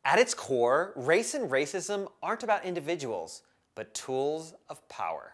At its core, race and racism aren't about individuals, but tools of power.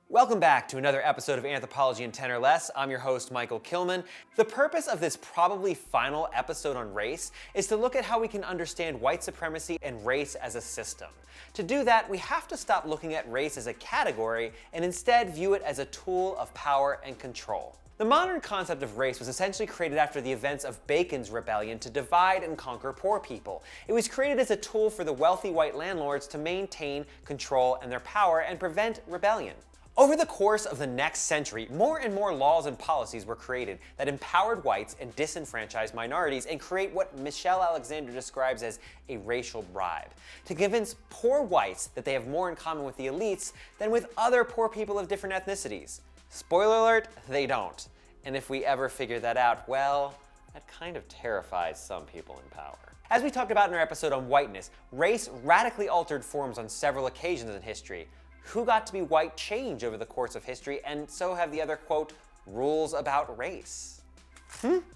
Welcome back to another episode of Anthropology in 10 or Less. I'm your host, Michael Kilman. The purpose of this probably final episode on race is to look at how we can understand white supremacy and race as a system. To do that, we have to stop looking at race as a category and instead view it as a tool of power and control. The modern concept of race was essentially created after the events of Bacon's rebellion to divide and conquer poor people. It was created as a tool for the wealthy white landlords to maintain control and their power and prevent rebellion. Over the course of the next century, more and more laws and policies were created that empowered whites and disenfranchised minorities and create what Michelle Alexander describes as a racial bribe, to convince poor whites that they have more in common with the elites than with other poor people of different ethnicities. Spoiler alert, they don't. And if we ever figure that out, well, that kind of terrifies some people in power. As we talked about in our episode on whiteness, race radically altered forms on several occasions in history. Who got to be white change over the course of history, and so have the other, quote, rules about race.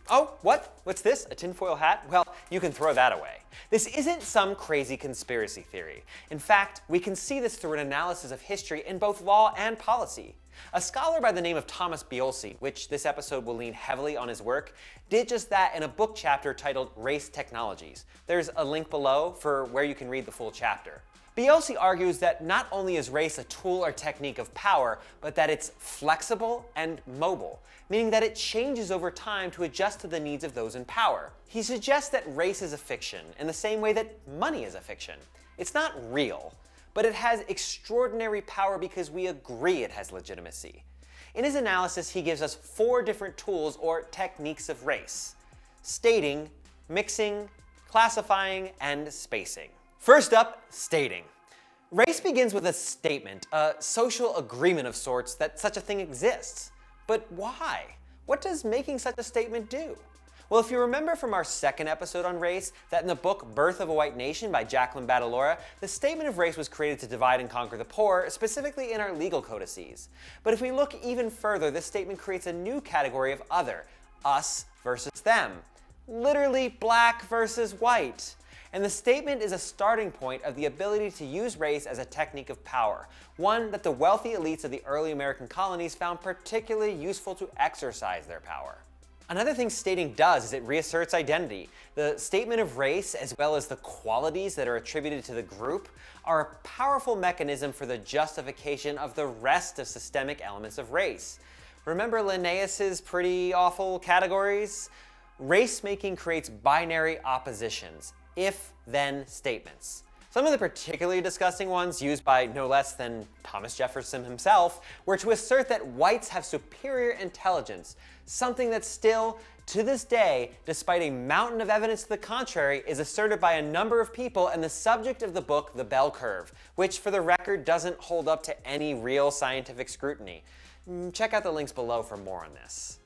Oh, what? What's this? A tinfoil hat? Well, you can throw that away. This isn't some crazy conspiracy theory. In fact, we can see this through an analysis of history in both law and policy. A scholar by the name of Thomas Biolsi, which this episode will lean heavily on his work, did just that in a book chapter titled Race Technologies. There's a link below for where you can read the full chapter. Biolsi argues that not only is race a tool or technique of power, but that it's flexible and mobile, meaning that it changes over time to adjust to the needs of those in power. He suggests that race is a fiction in the same way that money is a fiction. It's not real, but it has extraordinary power because we agree it has legitimacy. In his analysis, he gives us 4 different tools or techniques of race: stating, mixing, classifying, and spacing. First up, stating. Race begins with a statement, a social agreement of sorts that such a thing exists. But why? What does making such a statement do? Well, if you remember from our second episode on race, that in the book Birth of a White Nation by Jacqueline Badalora, the statement of race was created to divide and conquer the poor, specifically in our legal codices. But if we look even further, this statement creates a new category of other, us versus them. Literally black versus white. And the statement is a starting point of the ability to use race as a technique of power, one that the wealthy elites of the early American colonies found particularly useful to exercise their power. Another thing stating does is it reasserts identity. The statement of race, as well as the qualities that are attributed to the group, are a powerful mechanism for the justification of the rest of systemic elements of race. Remember Linnaeus's pretty awful categories? Race-making creates binary oppositions, if-then statements. Some of the particularly disgusting ones, used by no less than Thomas Jefferson himself, were to assert that whites have superior intelligence, something that still, to this day, despite a mountain of evidence to the contrary, is asserted by a number of people and the subject of the book The Bell Curve, which, for the record, doesn't hold up to any real scientific scrutiny. Check out the links below for more on this.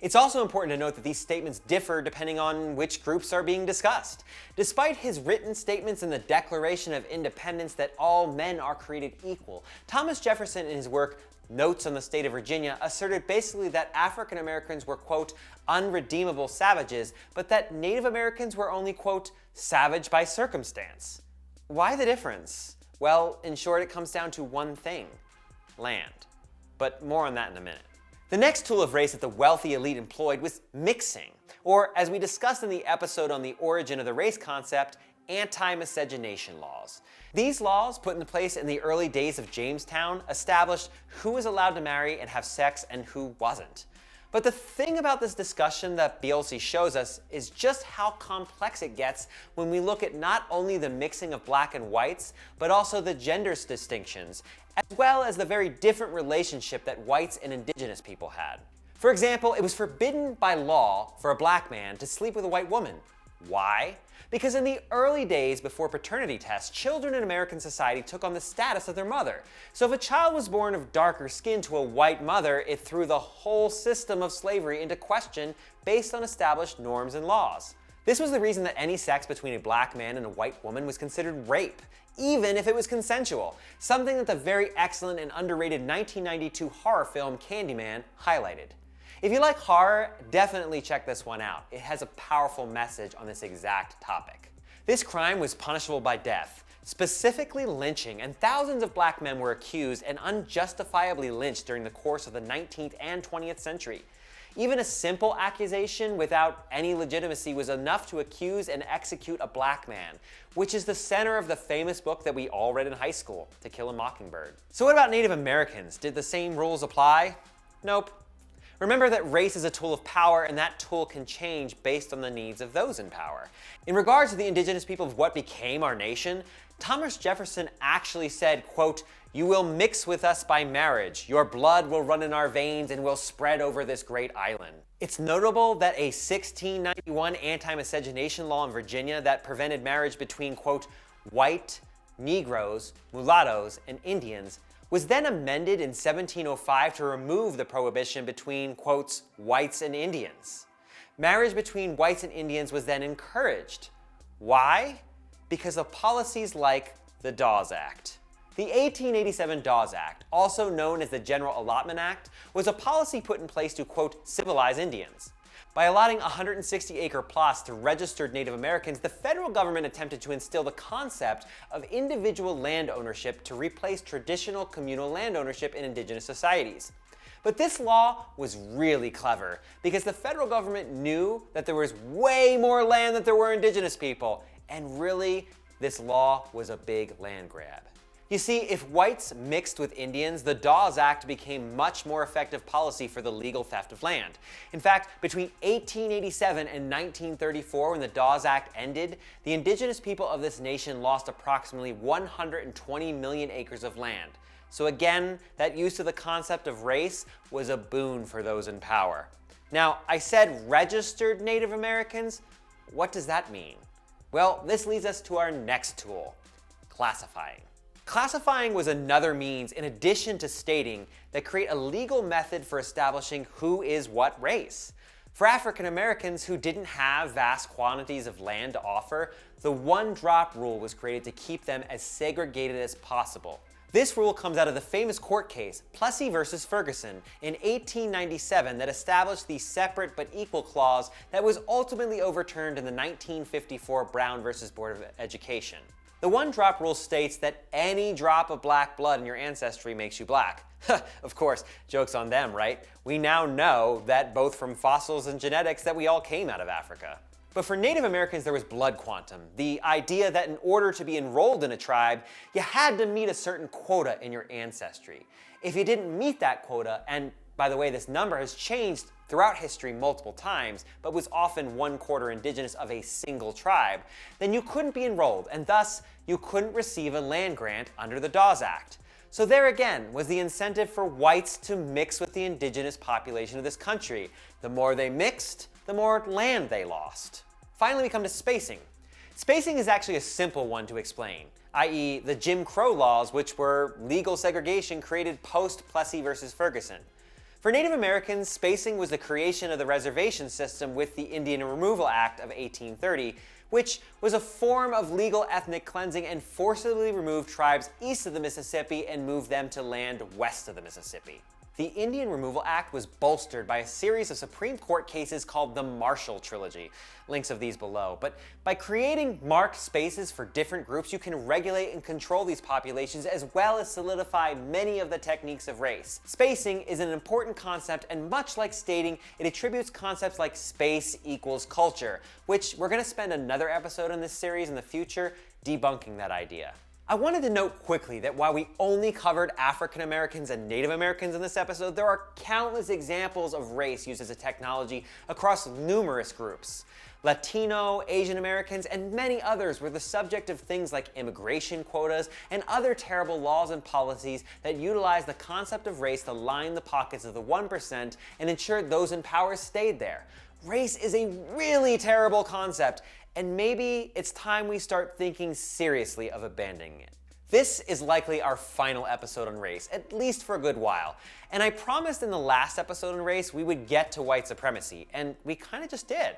It's also important to note that these statements differ depending on which groups are being discussed. Despite his written statements in the Declaration of Independence that all men are created equal, Thomas Jefferson in his work Notes on the State of Virginia asserted basically that African Americans were, quote, unredeemable savages, but that Native Americans were only, quote, savage by circumstance. Why the difference? Well, in short, it comes down to one thing: land. But more on that in a minute. The next tool of race that the wealthy elite employed was mixing, or as we discussed in the episode on the origin of the race concept, anti-miscegenation laws. These laws, put into place in the early days of Jamestown, established who was allowed to marry and have sex and who wasn't. But the thing about this discussion that Biolsi shows us is just how complex it gets when we look at not only the mixing of black and whites, but also the gender distinctions, as well as the very different relationship that whites and indigenous people had. For example, it was forbidden by law for a black man to sleep with a white woman. Why? Because in the early days before paternity tests, children in American society took on the status of their mother. So if a child was born of darker skin to a white mother, it threw the whole system of slavery into question based on established norms and laws. This was the reason that any sex between a black man and a white woman was considered rape, even if it was consensual, something that the very excellent and underrated 1992 horror film Candyman highlighted. If you like horror, definitely check this one out. It has a powerful message on this exact topic. This crime was punishable by death, specifically lynching, and thousands of black men were accused and unjustifiably lynched during the course of the 19th and 20th century. Even a simple accusation without any legitimacy was enough to accuse and execute a black man, which is the center of the famous book that we all read in high school, To Kill a Mockingbird. So what about Native Americans? Did the same rules apply? Nope. Remember that race is a tool of power, and that tool can change based on the needs of those in power. In regards to the indigenous people of what became our nation, Thomas Jefferson actually said, quote, "You will mix with us by marriage. Your blood will run in our veins and will spread over this great island." It's notable that a 1691 anti-miscegenation law in Virginia that prevented marriage between, quote, white, Negroes, mulattoes, and Indians was then amended in 1705 to remove the prohibition between, quotes, whites and Indians. Marriage between whites and Indians was then encouraged. Why? Because of policies like the Dawes Act. The 1887 Dawes Act, also known as the General Allotment Act, was a policy put in place to, quote, civilize Indians. By allotting 160-acre plots to registered Native Americans, the federal government attempted to instill the concept of individual land ownership to replace traditional communal land ownership in indigenous societies. But this law was really clever because the federal government knew that there was way more land than there were indigenous people, and really, this law was a big land grab. You see, if whites mixed with Indians, the Dawes Act became much more effective policy for the legal theft of land. In fact, between 1887 and 1934, when the Dawes Act ended, the indigenous people of this nation lost approximately 120 million acres of land. So again, that use of the concept of race was a boon for those in power. Now, I said registered Native Americans. What does that mean? Well, this leads us to our next tool, classifying. Classifying was another means, in addition to stating, that create a legal method for establishing who is what race. For African Americans who didn't have vast quantities of land to offer, the one-drop rule was created to keep them as segregated as possible. This rule comes out of the famous court case, Plessy versus Ferguson, in 1897 that established the separate but equal clause that was ultimately overturned in the 1954 Brown versus Board of Education. The one-drop rule states that any drop of black blood in your ancestry makes you black. Of course, joke's on them, right? We now know that both from fossils and genetics that we all came out of Africa. But for Native Americans, there was blood quantum, the idea that in order to be enrolled in a tribe, you had to meet a certain quota in your ancestry. If you didn't meet that quota, and by the way, this number has changed throughout history multiple times, but was often 1/4 indigenous of a single tribe, then you couldn't be enrolled, and thus you couldn't receive a land grant under the Dawes Act. So there again was the incentive for whites to mix with the indigenous population of this country. The more they mixed, the more land they lost. Finally, we come to spacing. Spacing is actually a simple one to explain, i.e. the Jim Crow laws, which were legal segregation created post-Plessy versus Ferguson. For Native Americans, spacing was the creation of the reservation system with the Indian Removal Act of 1830, which was a form of legal ethnic cleansing and forcibly removed tribes east of the Mississippi and moved them to land west of the Mississippi. The Indian Removal Act was bolstered by a series of Supreme Court cases called the Marshall Trilogy. Links of these below. But by creating marked spaces for different groups, you can regulate and control these populations as well as solidify many of the techniques of race. Spacing is an important concept, and much like stating, it attributes concepts like space equals culture, which we're going to spend another episode in this series in the future debunking that idea. I wanted to note quickly that while we only covered African Americans and Native Americans in this episode, there are countless examples of race used as a technology across numerous groups. Latino, Asian Americans, and many others were the subject of things like immigration quotas and other terrible laws and policies that utilize the concept of race to line the pockets of the 1% and ensure those in power stayed there. Race is a really terrible concept, and maybe it's time we start thinking seriously of abandoning it. This is likely our final episode on race, at least for a good while. And I promised in the last episode on race we would get to white supremacy, and we kind of just did.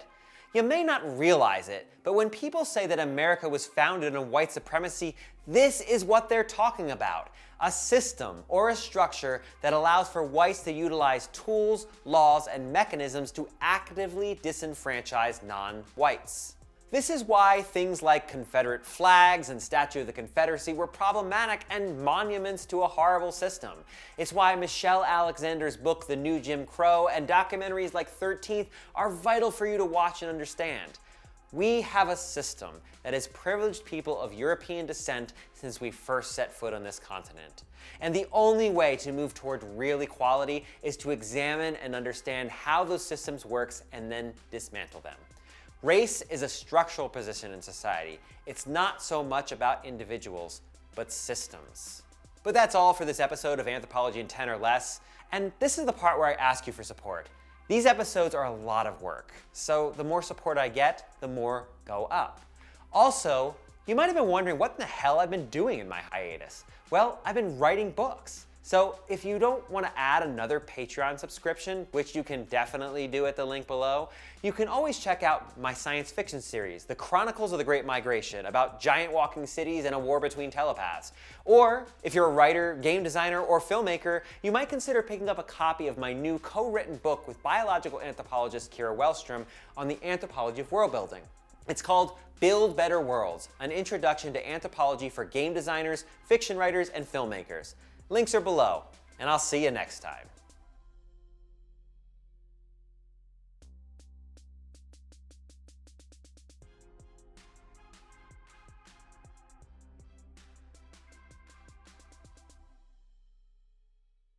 You may not realize it, but when people say that America was founded on white supremacy, this is what they're talking about. A system or a structure that allows for whites to utilize tools, laws, and mechanisms to actively disenfranchise non-whites. This is why things like Confederate flags and Statue of the Confederacy were problematic and monuments to a horrible system. It's why Michelle Alexander's book, The New Jim Crow, and documentaries like 13th are vital for you to watch and understand. We have a system that has privileged people of European descent since we first set foot on this continent. And the only way to move toward real equality is to examine and understand how those systems work and then dismantle them. Race is a structural position in society. It's not so much about individuals, but systems. But that's all for this episode of Anthropology in 10 or Less, and this is the part where I ask you for support. These episodes are a lot of work, so the more support I get, the more go up. Also, you might have been wondering what in the hell I've been doing in my hiatus. Well, I've been writing books. So if you don't want to add another Patreon subscription, which you can definitely do at the link below, you can always check out my science fiction series, The Chronicles of the Great Migration, about giant walking cities and a war between telepaths. Or if you're a writer, game designer, or filmmaker, you might consider picking up a copy of my new co-written book with biological anthropologist Kira Wellstrom on the anthropology of world building. It's called Build Better Worlds, an introduction to anthropology for game designers, fiction writers, and filmmakers. Links are below, and I'll see you next time.